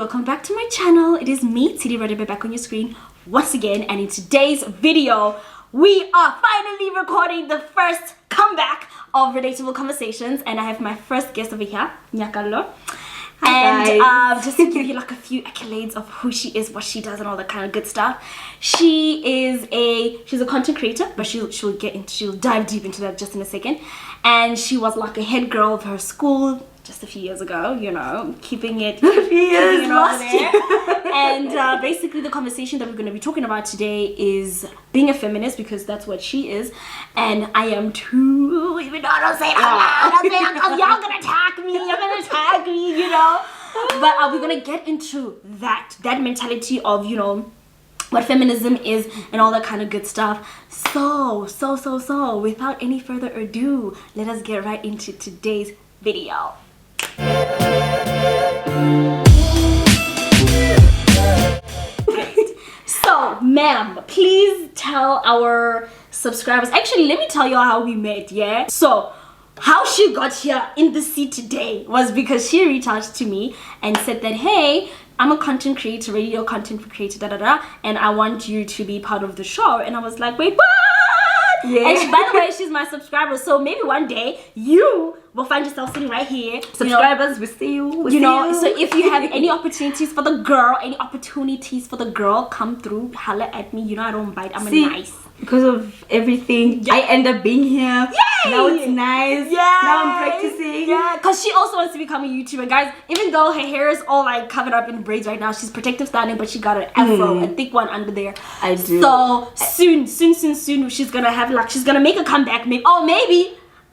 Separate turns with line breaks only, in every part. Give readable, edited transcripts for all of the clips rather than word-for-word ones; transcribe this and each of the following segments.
welcome back to my channel. It is me, Titi Relatable, back on your screen once again, and in today's video we are finally recording the first comeback of Relatable Conversations, and I have my first guest over here, Nyakallo. And just to give you like a few accolades of who she is, what she does, and all that kind of good stuff. She's a content creator, but she'll dive deep into that just in a second. And she was like a head girl of her school just a few years ago, you know, keeping it a few years last year. And basically the conversation that we're going to be talking about today is being a feminist, because that's what she is, and I am too, even though I don't say it out loud, because y'all gonna attack me, you know. But we're gonna get into that mentality of, you know, what feminism is and all that kind of good stuff. So without any further ado, let us get right into today's video. So, ma'am, please tell our subscribers. Actually, let me tell you how we met, yeah? So, how she got here in the seat today was because she reached out to me and said that, hey, I'm a content creator, radio content creator, and I want you to be part of the show. And I was like, wait, what? Yeah. And by the way, she's my subscriber, so maybe one day you will find yourself sitting right here. Subscribers, we see you. So if you have any opportunities for the girl, come through, holla at me. You know I don't bite. I'm nice. Because of everything, I end up being here. Yay! Now it's nice. Yeah. Now I'm practicing. Yeah. Because she also wants to become a YouTuber, guys. Even though her hair is all like covered up in braids right now, she's protective styling, but she got an afro, a thick one under there. I do. So soon, she's gonna have she's gonna make a comeback. Maybe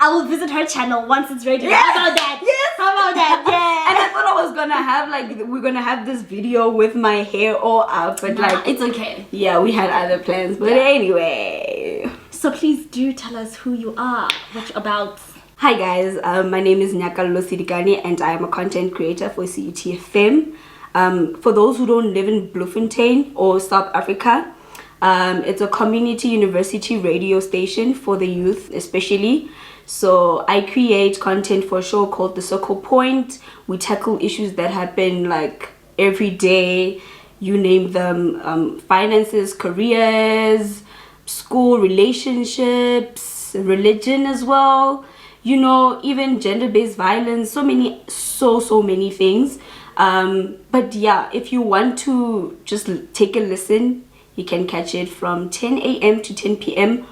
I will visit her channel once it's ready. Yes! How about that? Yes! How about that? Yeah! And I thought I was gonna have we're gonna have this video with my hair all up, but it's okay. Yeah, we had other plans, but anyway. So please do tell us who you are, what you're about. Hi guys, my name is Nyakallo Sedikane, and I am a content creator for CUTFM. For those who don't live in Bloemfontein or South Africa, it's a community university radio station for the youth especially. So I create content for a show called The Circle Point. We tackle issues that happen like every day, you name them, finances, careers, school, relationships, religion as well, you know, even gender-based violence, so many things. But yeah, if you want to just take a listen, you can catch it from 10 a.m. to 10 p.m.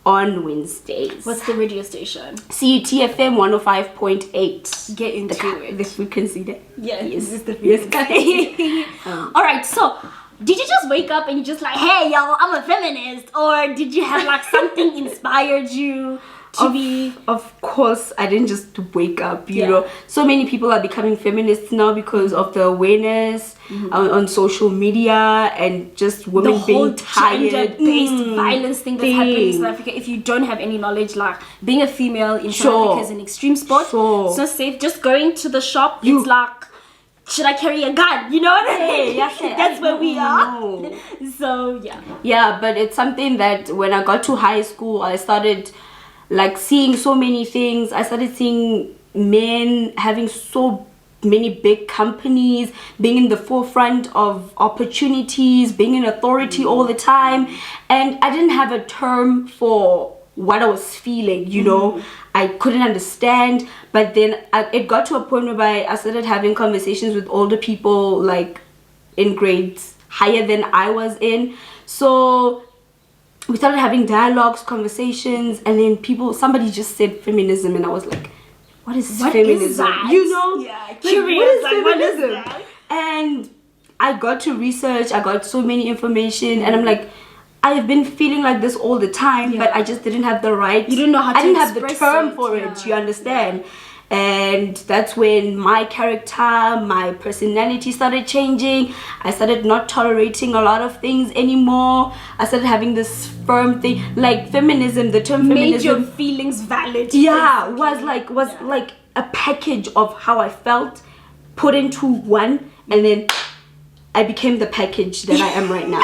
on Wednesdays. What's the radio station? CUTFM 105.8. Get into it. The frequency there. Yes, this is the frequency. Alright, so did you just wake up and you just like, hey yo, I'm a feminist? Or did you have like something inspired you to be? Of course, I didn't just wake up, you know. So many people are becoming feminists now because of the awareness on social media, and just women being tired. Gender-based violence thing that's happening in South Africa. If you don't have any knowledge, like being a female in South Africa is an extreme sport. So safe. Just going to the shop, it's like, should I carry a gun? You know what I mean? That's where we are. So yeah, but it's something that when I got to high school, I started like seeing so many things. I started seeing men having so many big companies, being in the forefront of opportunities, being in authority all the time, and I didn't have a term for what I was feeling, you know. I couldn't understand. But then it got to a point where I started having conversations with older people, like in grades higher than I was in. So we started having dialogues, conversations, and then somebody just said feminism, and I was like, what is feminism? You know? Yeah, curious. What is feminism? And I got to research, I got so many information, and I'm like, I have been feeling like this all the time, but I just didn't have the right. You didn't know how to. I didn't have the term for it. You understand? And that's when my character, my personality started changing. I started not tolerating a lot of things anymore. I started having this firm thing, like feminism. The term feminism made your feelings valid. Yeah, was like a package of how I felt put into one, and then I became the package that I am right now.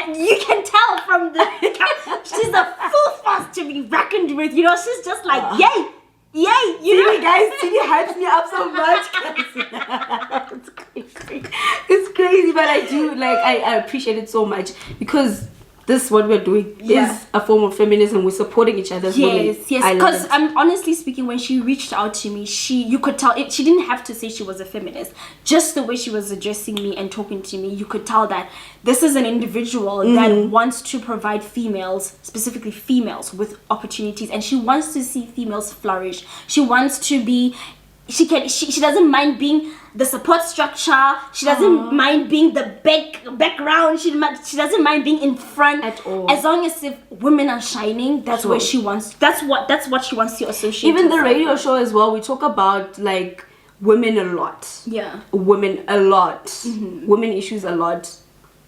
You can tell from she's a full force to be reckoned with. You know, she's just like yay. Yay! You know, guys, Tini hypes me up so much. It's
crazy, but I do like I appreciate it so much because this what we're doing is a form of feminism. We're supporting each other as women.
Yes, because I'm honestly speaking, when she reached out to me, you could tell it. She didn't have to say she was a feminist. Just the way she was addressing me and talking to me, you could tell that this is an individual that wants to provide females, specifically females, with opportunities, and she wants to see females flourish. She wants to be. She doesn't mind being the support structure. She doesn't mind being the background. She doesn't mind being in front
at all.
As long as if women are shining, that's where she wants. That's what she wants to associate.
Even the radio show as well. We talk about like women a lot.
Yeah.
Women a lot. Women issues a lot.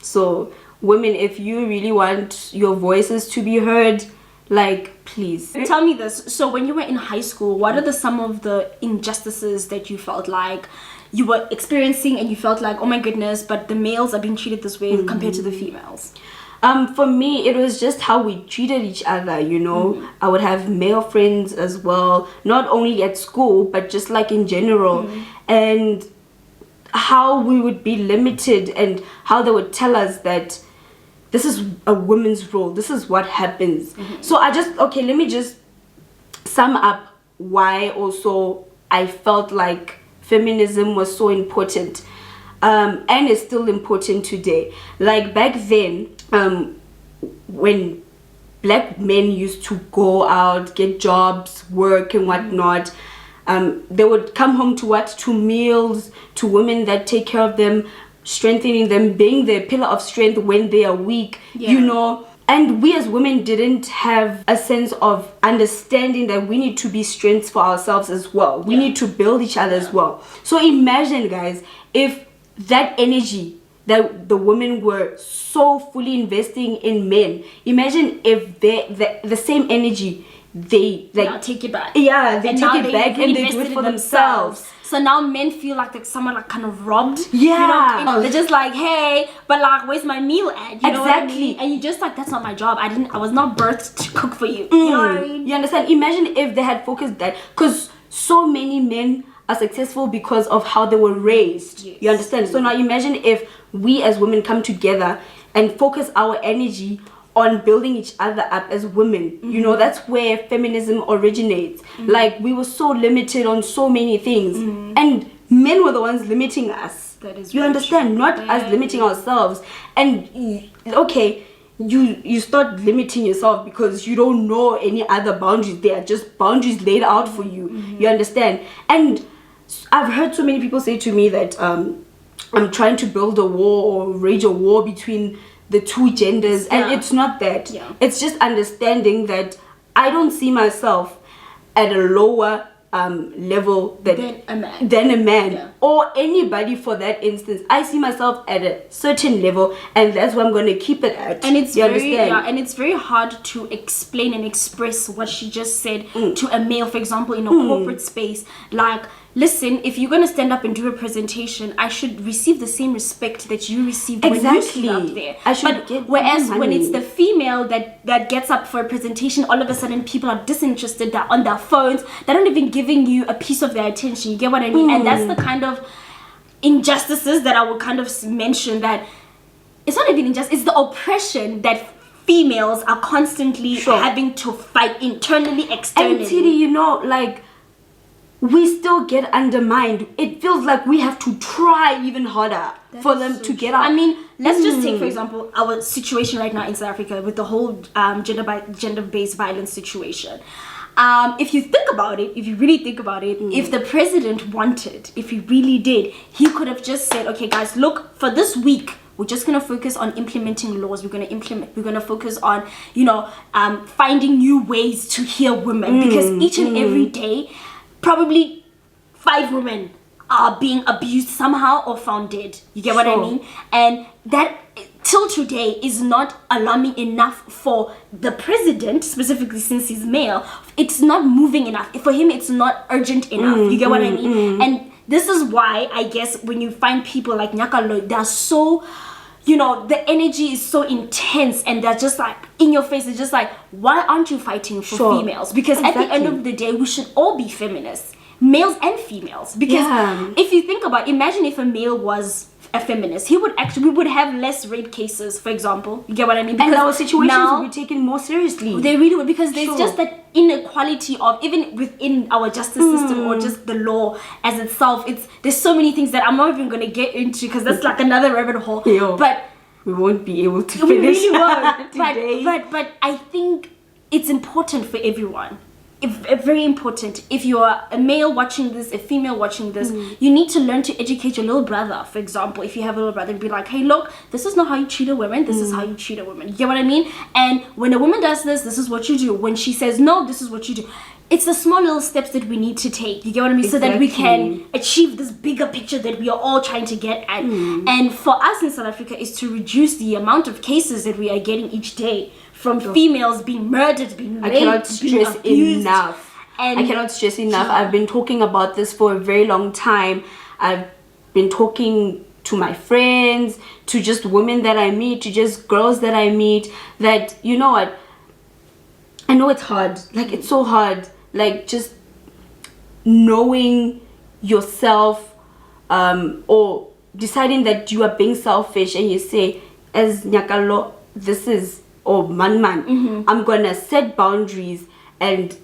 So women, if you really want your voices to be heard, like, please.
Tell me this. So when you were in high school, what are some of the injustices that you felt like you were experiencing and you felt like, oh my goodness, but the males are being treated this way compared to the females?
For me, it was just how we treated each other, you know. I would have male friends as well, not only at school, but just like in general. And how we would be limited and how they would tell us that this is a woman's role. This is what happens. So let me just sum up why also I felt like feminism was so important. And is still important today. Like back then, when black men used to go out, get jobs, work and whatnot, they would come home to meals, to women that take care of them, strengthening them, being their pillar of strength when they are weak, you know. And we as women didn't have a sense of understanding that we need to be strengths for ourselves as well. We need to build each other as well. So imagine, guys, if that energy that the women were so fully investing in men, imagine if the same energy they
now take it back.
Yeah, they take it back and they do it for themselves.
So now men feel like someone like kind of robbed.
Yeah.
You know, they're just like, hey, but like, where's my meal at? You know what I
Exactly.
mean? And you just like, that's not my job. I was not birthed to cook for you. You know what I mean?
You understand? Imagine if they had focused that, because so many men are successful because of how they were raised.
Yes.
You understand? So now imagine if we as women come together and focus our energy on building each other up as women. You know, that's where feminism originates. Like, we were so limited on so many things, and men were the ones limiting us.
That is
you understand
true.
not us limiting ourselves. And okay, you start limiting yourself because you don't know any other boundaries. They are just boundaries laid out for you. You understand? And I've heard so many people say to me that I'm trying to build a war or rage a war between the two genders, and it's not that. It's just understanding that I don't see myself at a lower level than a man or anybody for that instance. I see myself at a certain level, and that's where I'm going to keep it at.
And it's it's very hard to explain and express what she just said to a male, for example, in a corporate space. Like, listen, if you're going to stand up and do a presentation, I should receive the same respect that you received when you stood up there. Whereas when it's the female that gets up for a presentation, all of a sudden people are disinterested, they're on their phones, they're not even giving you a piece of their attention. You get what I mean? And that's the kind of injustices that I would kind of mention, that it's not even injustice, it's the oppression that females are constantly having to fight internally, externally.
And Titi, you know, like, we still get undermined. It feels like we have to try even harder for them to get out.
I mean, let's just take, for example, our situation right now in South Africa with the whole gender-based violence situation. If you think about it, if you really think about it, if the president wanted, if he really did, he could have just said, okay, guys, look, for this week, we're just going to focus on implementing laws. We're going to focus on, finding new ways to heal women. Because each and every day, probably 5 women are being abused somehow or found dead. You get what I mean? And that, till today, is not alarming enough for the president, specifically since he's male. It's not moving enough. For him, it's not urgent enough. You get what I mean? And this is why, I guess, when you find people like Nyakallo, they're so... the energy is so intense, and they're just like in your face. It's just like, why aren't you fighting for females? Because at the end of the day, we should all be feminists, males and females. Because if you think about it, imagine if a male was a feminist, we would have less rape cases, for example. You get what I mean?
And our situations would be taken more seriously.
They really would, because there's just that inequality of, even within our justice system or just the law as itself. There's so many things that I'm not even going to get into, because that's like another rabbit hole. But
we won't be able to finish
really won't.
today.
But I think it's important for everyone. Very important. If you are a male watching this, a female watching this, you need to learn to educate your little brother. For example, if you have a little brother, be like, hey, look, this is not how you treat a woman. This is how you treat a woman. You get what I mean? And when a woman does this, this is what you do. When she says no, this is what you do. It's the small little steps that we need to take. You get what I mean?
Exactly.
So that we can achieve this bigger picture that we are all trying to get at. And for us in South Africa is to reduce the amount of cases that we are getting each day from females being murdered, being raped,
I cannot stress enough.
And
I cannot stress enough. I've been talking about this for a very long time. I've been talking to my friends, to just women that I meet, to just girls that I meet, that, you know what, I know it's hard. Like, it's so hard. Like, just knowing yourself, or deciding that you are being selfish, and you say, as Nyakallo, this is, or man, I'm gonna set boundaries, and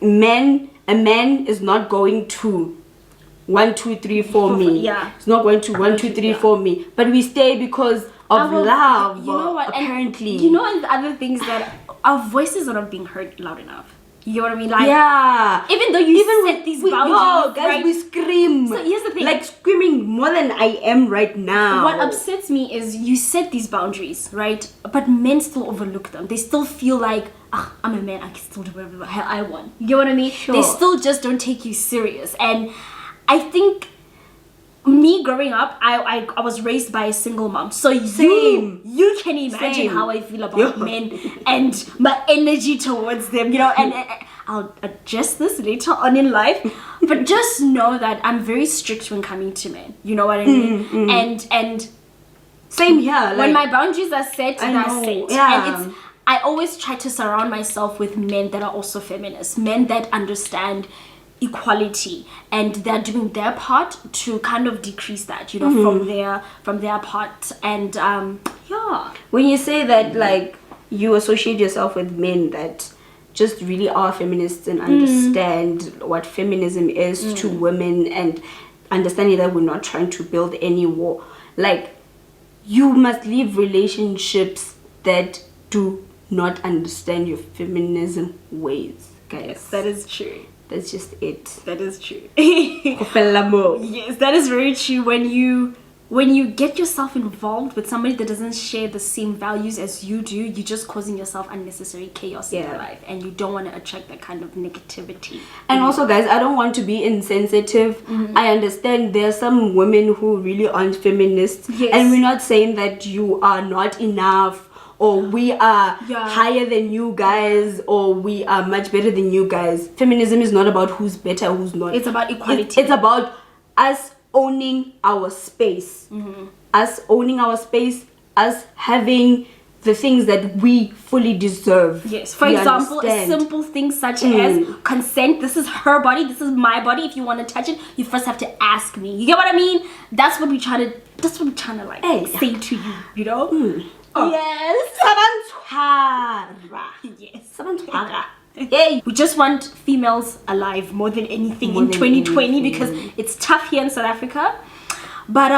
a man is not going to 1, 2, 3, 4 me. It's not going to 1, 2, 3, 4 me. But we stay because of love.
You know what?
Apparently,
and, you know, and the other things that our voices are not being heard loud enough. You know what I mean? Like, even though you set these boundaries,
guys,
right?
we scream.
So here's the thing,
like screaming more than I am right now.
What upsets me is you set these boundaries, right? But men still overlook them. They still feel like, I'm a man, I can still do whatever the hell I want. You get what I mean? They still just don't take you serious. And I think me growing up, I was raised by a single mom. So you can imagine how I feel about men and my energy towards them, you know, and I'll address this later on in life. But just know that I'm very strict when coming to men. You know what I mean? And
same here. Like,
when my boundaries are set, they're set.
Yeah.
And I always try to surround myself with men that are also feminists, men that understand equality, and they're doing their part to kind of decrease that, you know, from their part. And
when you say that, like, you associate yourself with men that just really are feminists and understand what feminism is to women, and understanding that we're not trying to build any war, like, you must leave relationships that do not understand your feminism ways, guys.
Yes, that is true.
That's just it.
That is true. Yes, that is very true. When you get yourself involved with somebody that doesn't share the same values as you do, you're just causing yourself unnecessary chaos in your life, and you don't want to attract that kind of negativity.
And also, guys, I don't want to be insensitive. I understand there are some women who really aren't feminists, and we're not saying that you are not enough, or we are higher than you guys, or we are much better than you guys. Feminism is not about who's better, who's not.
It's about equality.
It's about us owning our space. Us owning our space, us having the things that we fully deserve.
Yes. For example, a simple thing such as consent. This is her body, this is my body. If you want to touch it, you first have to ask me. You get what I mean? That's what we're trying to like say to you, you know? Yes. Yes. Hey, we just want females alive more than anything in 2020 because it's tough here in South Africa. But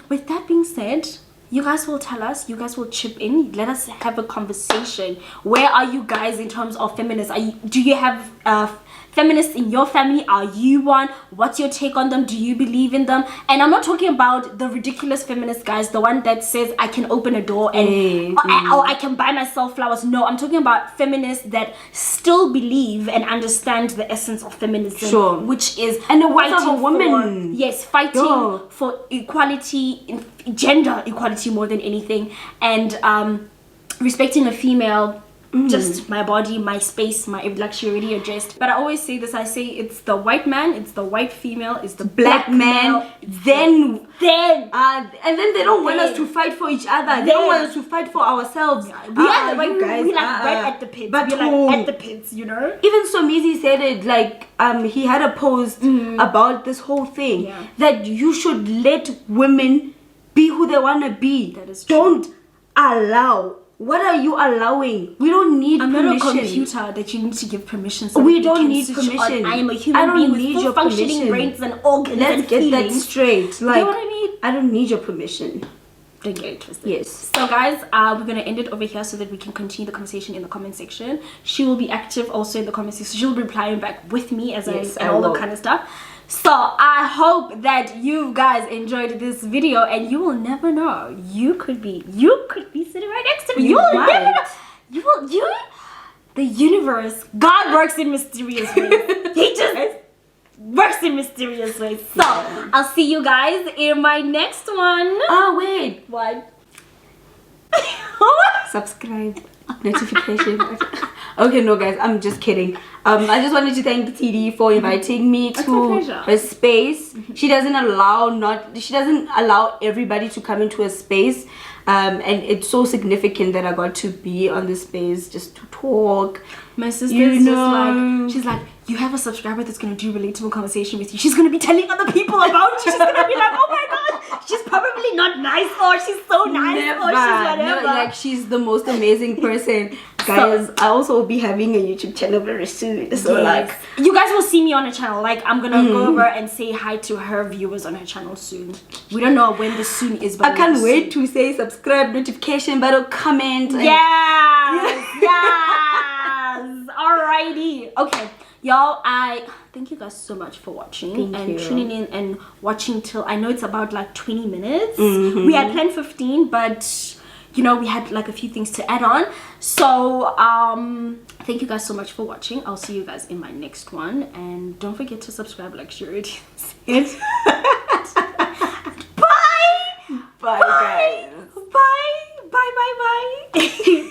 with that being said, you guys will tell us, you guys will chip in, let us have a conversation. Where are you guys in terms of feminists? Do you have feminists in your family? Are you one? What's your take on them? Do you believe in them? And I'm not talking about the ridiculous feminist guys, the one that says I can open a door and or I can buy myself flowers. No, I'm talking about feminists that still believe and understand the essence of feminism, which is
and the worth of a woman.
Fighting for equality, gender equality more than anything, and respecting a female. Just my body, my space, like she already addressed. But I always say this, I say it's the white man, it's the white female, it's the black man,
and then they don't want us to fight for each other. They don't want us to fight for ourselves.
We are the white guys. We like right at the pits.
But
we're like at the pits, you know?
Even Somizi said it, like, he had a post about this whole thing, that you should let women be who they want to be.
That is true.
Don't allow. What are you allowing? We don't need
I'm
permission.
not a computer that you need to give permission. So
We
that
don't
you can
need
switch on.
permission.
I am a human
I don't
being
need
with
your
full functioning
permission.
brains and organs
Let's
and
get
feelings.
that straight. Like,
you know what I mean?
I don't need your permission.
Don't get it twisted.
Yes.
So guys, we're gonna end it over here so that we can continue the conversation in the comment section. She will be active also in the comment section. She'll be replying back with me as
Yes,
and
I
all
will.
that kind of stuff. So I hope that you guys enjoyed this video, and you will never know. You could be sitting right next to me.
You
You'll
might.
never know. The universe, God works in mysterious ways. He just works in mysterious ways. So I'll see you guys in my next one.
Oh, wait.
What?
Subscribe. Notification. Okay, no, guys, I'm just kidding. I just wanted to thank TD for inviting me
It's my
to
pleasure.
her space. She doesn't allow everybody to come into her space. And it's so significant that I got to be on this space just to talk.
My sister's
You
just
know.
like, she's like, you have a subscriber that's gonna do relatable conversation with you. She's gonna be telling other people about you. She's gonna be like, oh my god, she's probably not nice, or she's so nice, or she's whatever.
Never. Like, she's the most amazing person. Guys, I also will be having a YouTube channel very soon. So
Yes.
like,
you guys will see me on her channel. Like, I'm gonna go over and say hi to her viewers on her channel soon. We don't know when the soon is, but
I can't wait to say subscribe, notification button, comment. and-
Yes, yes. Alrighty. Okay, y'all. I thank you guys so much for watching
Thank
and
you.
tuning in and watching till I know it's about like 20 minutes.
Mm-hmm.
We had planned 15, but you know we had like a few things to add on. So thank you guys so much for watching. I'll see you guys in my next one, and don't forget to subscribe like she already said. Bye.
Bye, guys.
Bye. Bye. Bye. Bye.